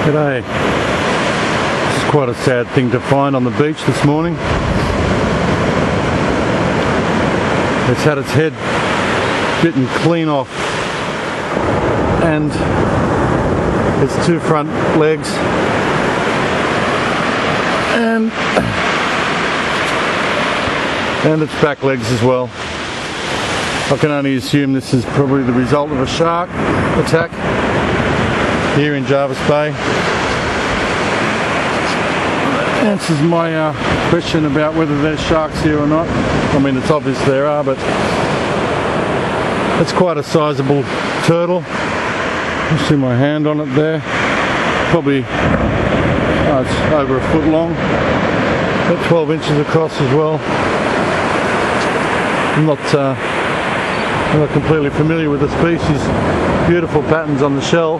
G'day. This is quite a sad thing to find on the beach this morning. It's had its head bitten clean off and its two front legs and its back legs as well. I can only assume this is probably the result of a shark attack here in Jervis Bay. Answers my question about whether there's sharks here or not. I mean, it's obvious there are, but it's quite a sizable turtle. You see my hand on it there. Probably it's over a foot long, about 12 inches across as well. I'm not completely familiar with the species. Beautiful patterns on the shell.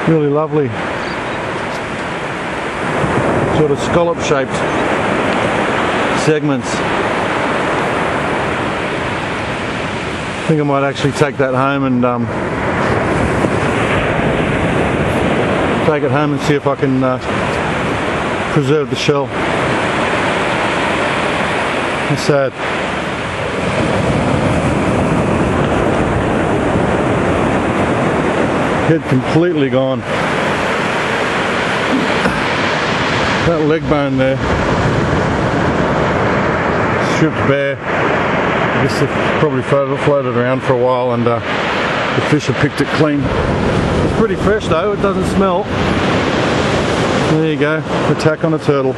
Really lovely. Sort of scallop shaped segments. I think I might actually take that home and take it home and see if I can preserve the shell. It's sad. Head completely gone. That leg bone there, stripped bare. I guess it probably floated around for a while and the fish have picked it clean. It's pretty fresh though, it doesn't smell. There you go, attack on a turtle.